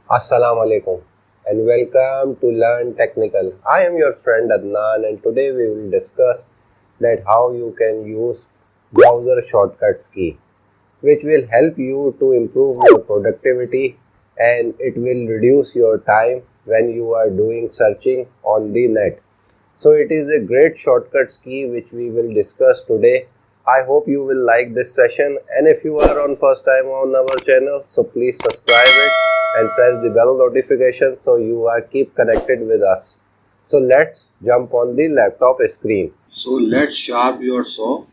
Assalamu alaikum and welcome to Learn Technical. I am your friend Adnan and today we will discuss that how you can use browser shortcuts key which will help you to improve your productivity and it will reduce your time when you are doing searching on the net. So it is a great shortcuts key which we will discuss today. I hope you will like this session, and if you are on first time on our channel, so please subscribe it and press the bell notification so you are keep connected with us. So let's jump on the laptop screen. So let's sharp your saw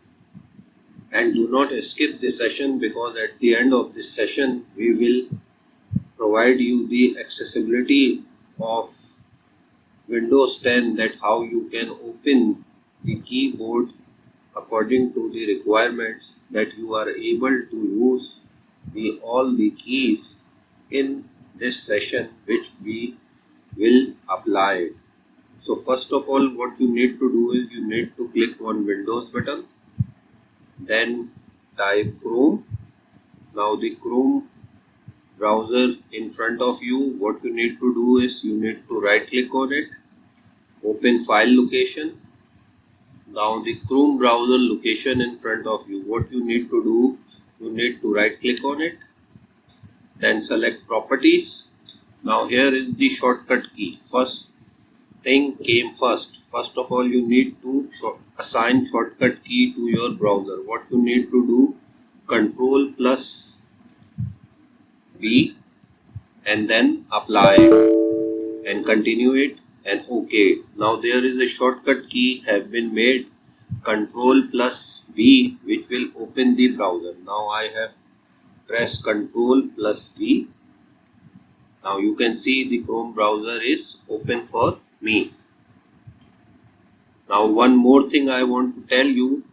and do not skip the session, because at the end of this session we will provide you the accessibility of Windows 10, that how you can open the keyboard according to the requirements, that you are able to use all the keys in this session which we will apply. So first of all, what you need to do is you need to click on Windows button, then type Chrome. Now the Chrome browser in front of you, what you need to do is you need to right click on it, open file location. Now the Chrome browser location in front of you, what you need to do, you need to right click on it, then select properties. Now here is the shortcut key. First thing came first. First of all, you need to assign shortcut key to your browser. What you need to do, Control plus B and then apply it and continue it and OK. Now there is a shortcut key have been made, Control plus B, which will open the browser. Now I have pressed Control plus B. Now you can see the Chrome browser is open for me. Now one more thing I want to tell you,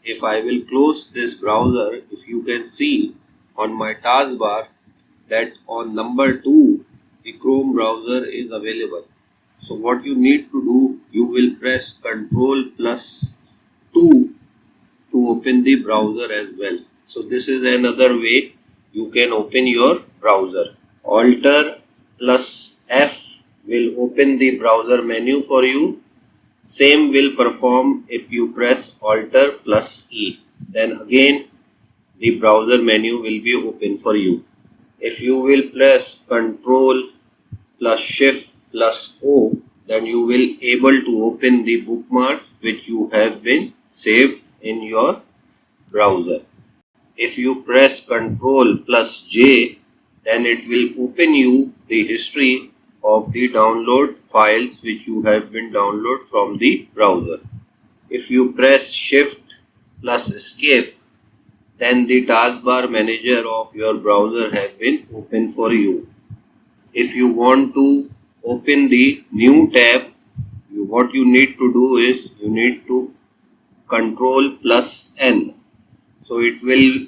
if I will close this browser, if you can see on my taskbar that on number 2 the Chrome browser is available. So what you need to do, you will press Control plus 2 to open the browser as well. So this is another way you can open your browser. Alt plus F will open the browser menu for you. Same will perform if you press Alt plus E. Then again the browser menu will be open for you. If you will press Control plus Shift plus O, then you will able to open the bookmark which you have been saved in your browser. If you press Control plus J, then it will open you the history of the download files which you have been download from the browser. If you press Shift plus Escape, then the taskbar manager of your browser have been open for you. If you want to open the new tab, what you need to do is you need to Control plus N. So it will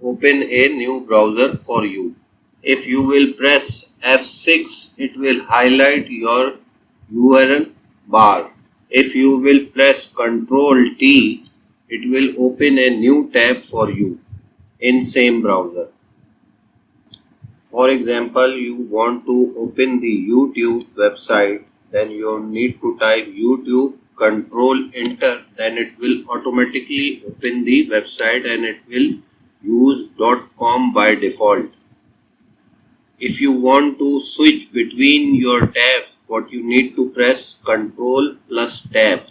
open a new browser for you. If you will press F6, it will highlight your URL bar. If you will press Control T, it will open a new tab for you in same browser. For example, you want to open the YouTube website, then you need to type YouTube, Control Enter, then it will automatically open the website and it will use .com by default. If you want to switch between your tabs, what you need to press Control plus Tab.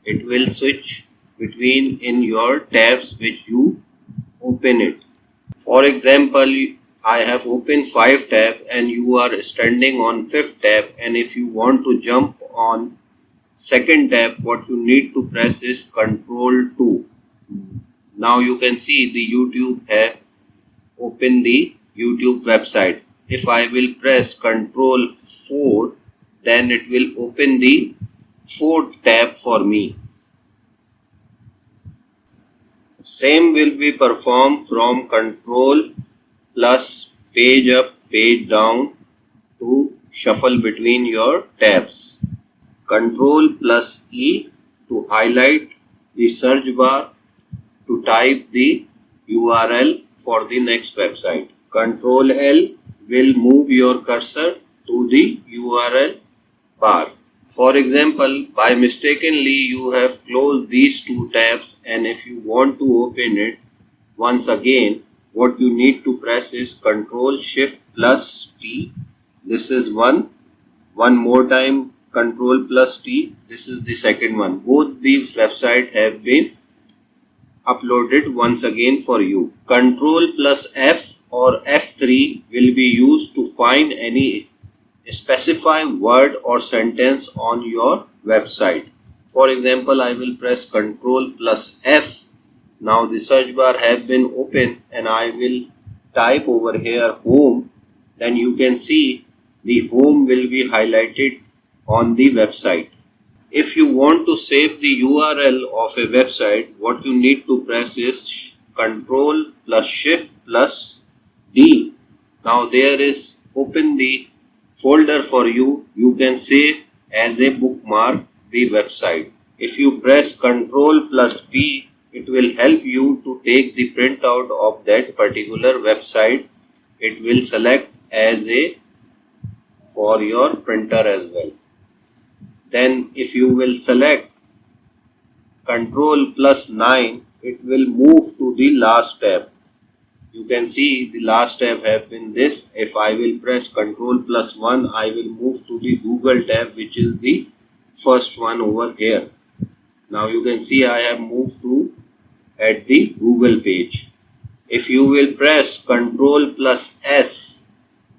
It will switch between in your tabs which you open it. For example, I have opened 5 tabs and you are standing on 5th tab, and if you want to jump on 2nd tab, what you need to press is Control 2. Now you can see the YouTube have opened the YouTube website. If I will press Control 4, then it will open the 4th tab for me. Same will be performed from Control plus page up, page down to shuffle between your tabs. Control plus E to highlight the search bar to type the URL for the next website. Control L will move your cursor to the URL bar. For example, by mistakenly you have closed these two tabs, and if you want to open it once again, what you need to press is Ctrl Shift plus T. This is one more time Ctrl plus T. This is the second one. Both these websites have been uploaded once again for you. Ctrl plus F or F3 will be used to find any specify word or sentence on your website. For example, I will press Ctrl plus F. Now the search bar has been opened and I will type over here home. Then you can see the home will be highlighted on the website. If you want to save the URL of a website, what you need to press is Ctrl plus Shift plus D. Now there is open the folder for you. You can save as a bookmark the website. If you press Ctrl plus P, it will help you to take the printout of that particular website. It will select as a for your printer as well. Then if you will select Ctrl plus 9, it will move to the last tab. You can see the last tab have been this. If I will press Ctrl plus 1, I will move to the Google tab, which is the first one over here. Now you can see I have moved to at the Google page. If you will press Ctrl plus S,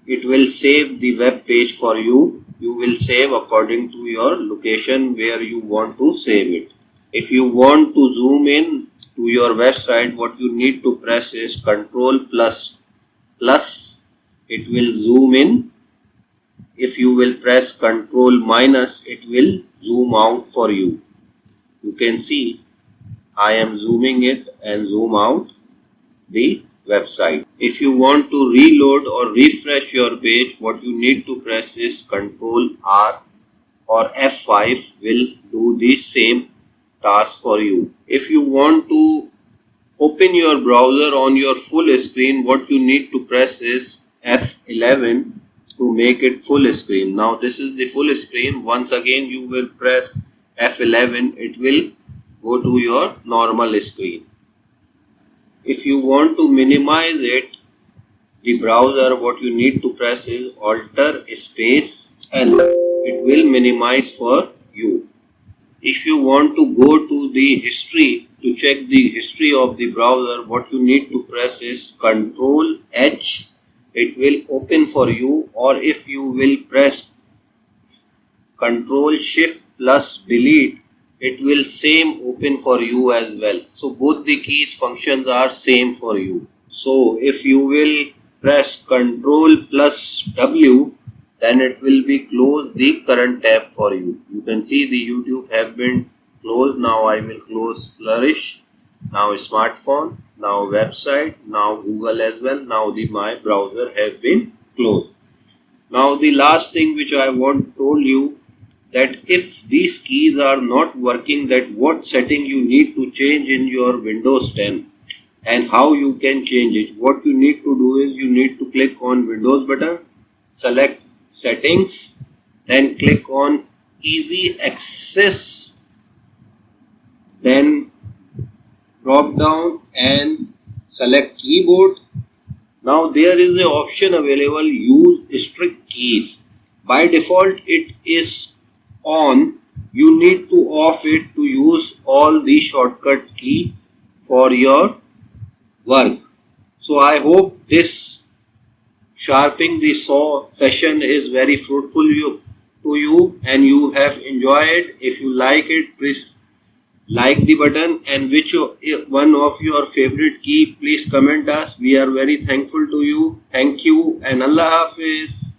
it will save the web page for you. You will save according to your location where you want to save it. If you want to zoom in to your website, what you need to press is Ctrl plus plus. It will zoom in. If you will press Ctrl minus, it will zoom out for you. You can see I am zooming it and zoom out the website. If you want to reload or refresh your page, what you need to press is Ctrl R or F5 will do the same task for you. If you want to open your browser on your full screen, what you need to press is F11 to make it full screen. Now this is the full screen. Once again you will press F11, it will go to your normal screen. If you want to minimize it, the browser, what you need to press is Alt space N. It will minimize for you. If you want to go to the history to check the history of the browser, what you need to press is Ctrl H. It will open for you, or if you will press Ctrl Shift plus delete, it will same open for you as well. So both the keys functions are same for you. So if you will press Ctrl plus W, then it will be close the current tab for you. You can see the YouTube have been closed. Now I will close Flourish. Now smartphone. Now website. Now Google as well. Now my browser have been closed. Now the last thing which I want to told you, that if these keys are not working, that what setting you need to change in your Windows 10 and how you can change it. What you need to do is you need to click on Windows button, select settings, then click on easy access, then drop down and select keyboard. Now there is an option available, use strict keys. By default it is on. You need to off it to use all the shortcut key for your work. So I hope this sharpening the saw session is very fruitful to you and you have enjoyed. If you like it, please like the button, and which one of your favorite key, please comment us. We are very thankful to you. Thank you and Allah Hafiz.